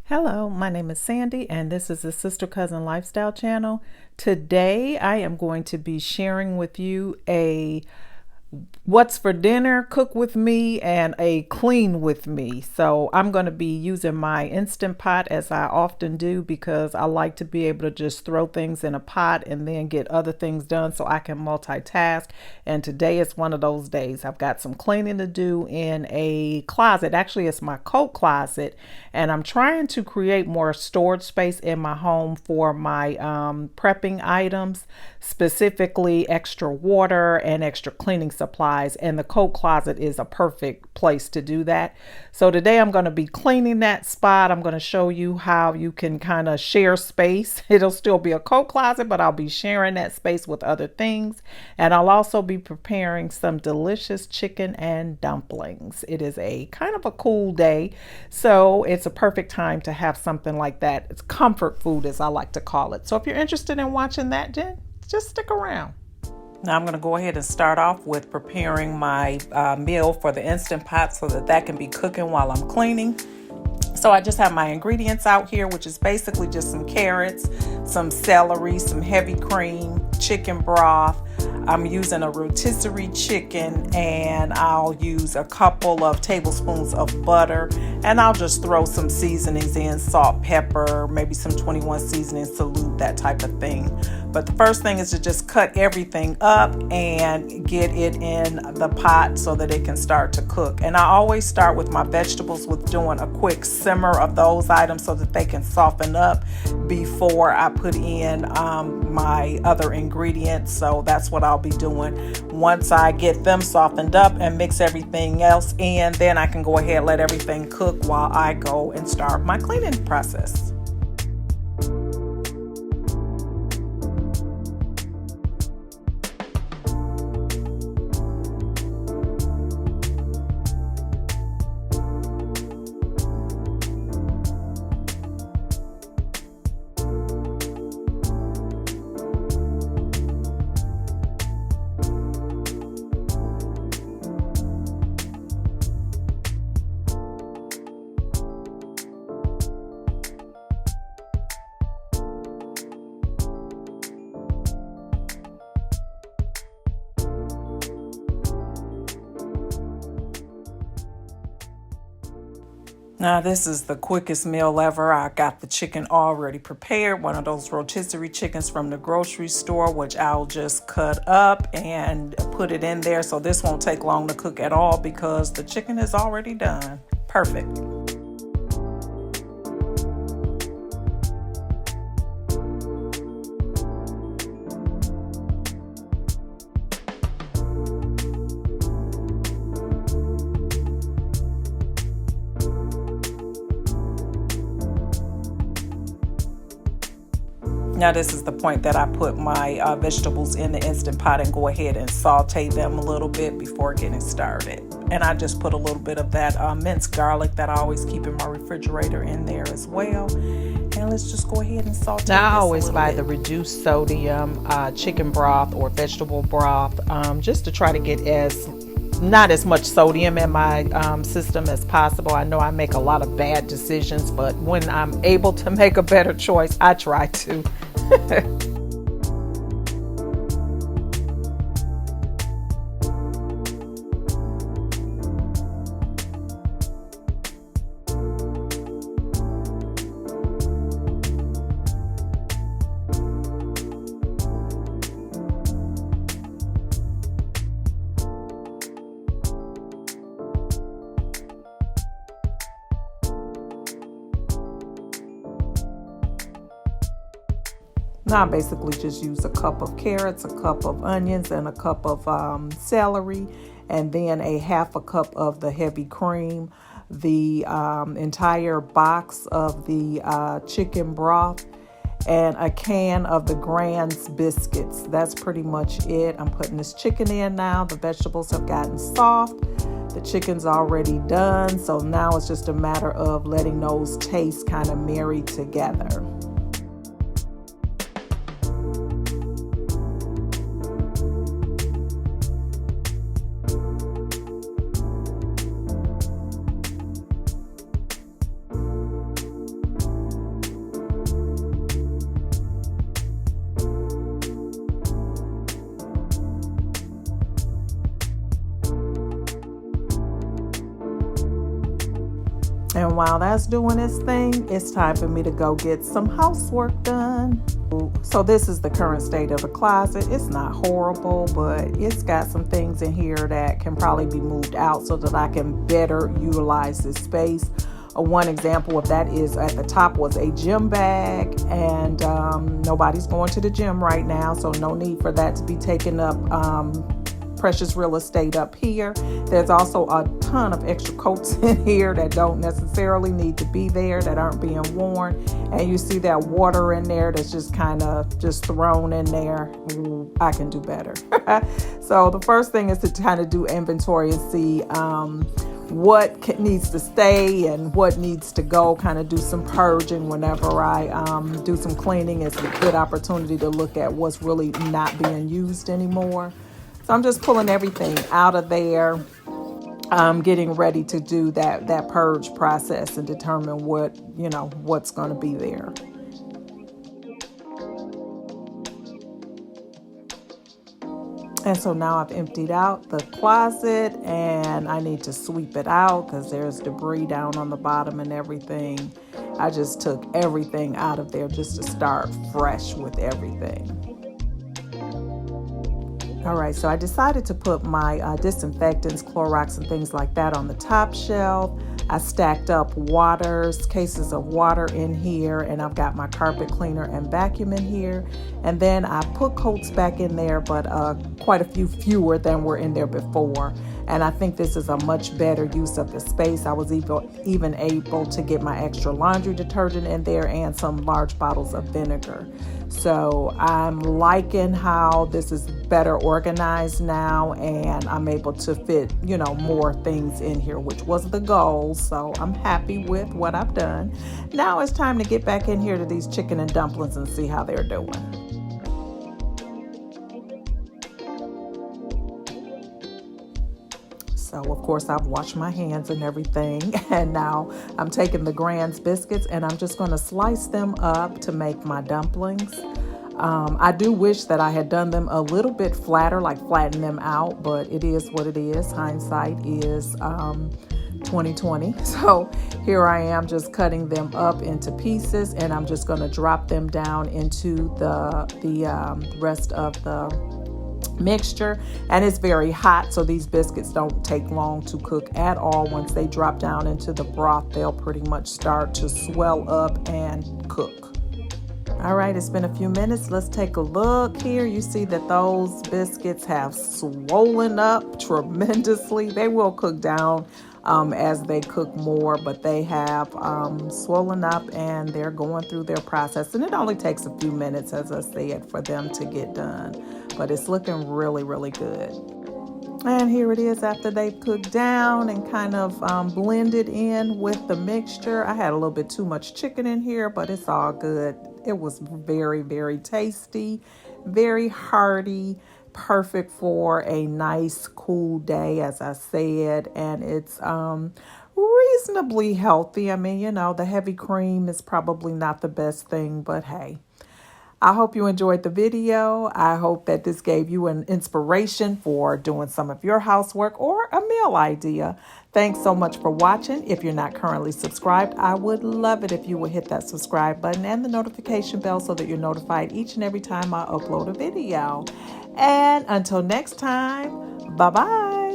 Hello, my name is Sandy, and this is the Sister Cousin Lifestyle channel. Today, I am going to be sharing with you a what's for dinner, cook with me, and a clean with me. So I'm going to be using my Instant Pot as I often do because I like to be able to just throw things in a pot and then get other things done so I can multitask. And today is one of those days. I've got some cleaning to do in a closet. Actually, it's my coat closet, and I'm trying to create more storage space in my home for my prepping items, specifically extra water and extra cleaning supplies, and the coat closet is a perfect place to do that. So today I'm going to be cleaning that spot. I'm going to show you how you can kind of share space. It'll still be a coat closet, but I'll be sharing that space with other things, and I'll also be preparing some delicious chicken and dumplings. It is a kind of a cool day, so it's a perfect time to have something like that. It's comfort food, as I like to call it. So if you're interested in watching that, Jen, just stick around. Now I'm going to go ahead and start off with preparing my meal for the Instant Pot so that can be cooking while I'm cleaning. So I just have my ingredients out here, which is basically just some carrots, some celery, some heavy cream, chicken broth. I'm using a rotisserie chicken, and I'll use a couple of tablespoons of butter, and I'll just throw some seasonings in, salt, pepper, maybe some 21 seasoning, salute, that type of thing. But the first thing is to just cut everything up and get it in the pot so that it can start to cook. And I always start with my vegetables with doing a quick simmer of those items so that they can soften up before I put in my other ingredients. So that's what I'll be doing. Once I get them softened up and mix everything else in, then I can go ahead and let everything cook while I go and start my cleaning process. Now this is the quickest meal ever. I got the chicken already prepared, one of those rotisserie chickens from the grocery store, which I'll just cut up and put it in there. So this won't take long to cook at all because the chicken is already done. Perfect. Now this is the point that I put my vegetables in the Instant Pot and go ahead and saute them a little bit before getting started. And I just put a little bit of that minced garlic that I always keep in my refrigerator in there as well. And let's just go ahead and saute. Now I always buy the reduced sodium chicken broth or vegetable broth just to try to get not as much sodium in my system as possible. I know I make a lot of bad decisions, but when I'm able to make a better choice, I try to. Now I basically just use a cup of carrots, a cup of onions, and a cup of celery, and then a half a cup of the heavy cream, the entire box of the chicken broth, and a can of the Grand's biscuits. That's pretty much it. I'm putting this chicken in now. The vegetables have gotten soft. The chicken's already done. So now it's just a matter of letting those tastes kind of marry together. And while that's doing its thing, it's time for me to go get some housework done. So this is the current state of the closet. It's not horrible, but it's got some things in here that can probably be moved out so that I can better utilize this space. One example of that is at the top was a gym bag, and nobody's going to the gym right now, so no need for that to be taking up precious real estate up here. There's also a ton of extra coats in here that don't necessarily need to be there, that aren't being worn. And you see that water in there that's just kind of just thrown in there. Ooh, I can do better. So the first thing is to kind of do inventory and see what needs to stay and what needs to go, kind of do some purging whenever I do some cleaning. It's a good opportunity to look at what's really not being used anymore. So I'm just pulling everything out of there. I'm getting ready to do that purge process and determine what's going to be there. And so now I've emptied out the closet and I need to sweep it out because there's debris down on the bottom and everything. I just took everything out of there just to start fresh with everything. All right, so I decided to put my disinfectants, Clorox, and things like that on the top shelf. I stacked up cases of water in here, and I've got my carpet cleaner and vacuum in here. And then I put coats back in there, but quite a few fewer than were in there before. And I think this is a much better use of the space. I was even able to get my extra laundry detergent in there and some large bottles of vinegar. So I'm liking how this is better organized now, and I'm able to fit, more things in here, which was the goal. So I'm happy with what I've done. Now it's time to get back in here to these chicken and dumplings and see how they're doing. So, of course, I've washed my hands and everything. And now I'm taking the Grand's biscuits and I'm just going to slice them up to make my dumplings. I do wish that I had done them a little bit flatter, like flatten them out, but it is what it is. Hindsight is 2020. So here I am just cutting them up into pieces, and I'm just going to drop them down into the rest of the mixture. And it's very hot, so these biscuits don't take long to cook at all. Once they drop down into the broth, they'll pretty much start to swell up and cook. All right, it's been a few minutes. Let's take a look here. You see that those biscuits have swollen up tremendously. They will cook down as they cook more, but they have swollen up and they're going through their process. And it only takes a few minutes, as I said, for them to get done. But it's looking really, really good. And here it is after they've cooked down and kind of blended in with the mixture. I had a little bit too much chicken in here, but it's all good. It was very, very tasty, very hearty, perfect for a nice, cool day, as I said. And it's reasonably healthy. I mean, the heavy cream is probably not the best thing, but hey. I hope you enjoyed the video. I hope that this gave you an inspiration for doing some of your housework or a meal idea. Thanks so much for watching. If you're not currently subscribed, I would love it if you would hit that subscribe button and the notification bell so that you're notified each and every time I upload a video. And until next time, bye-bye.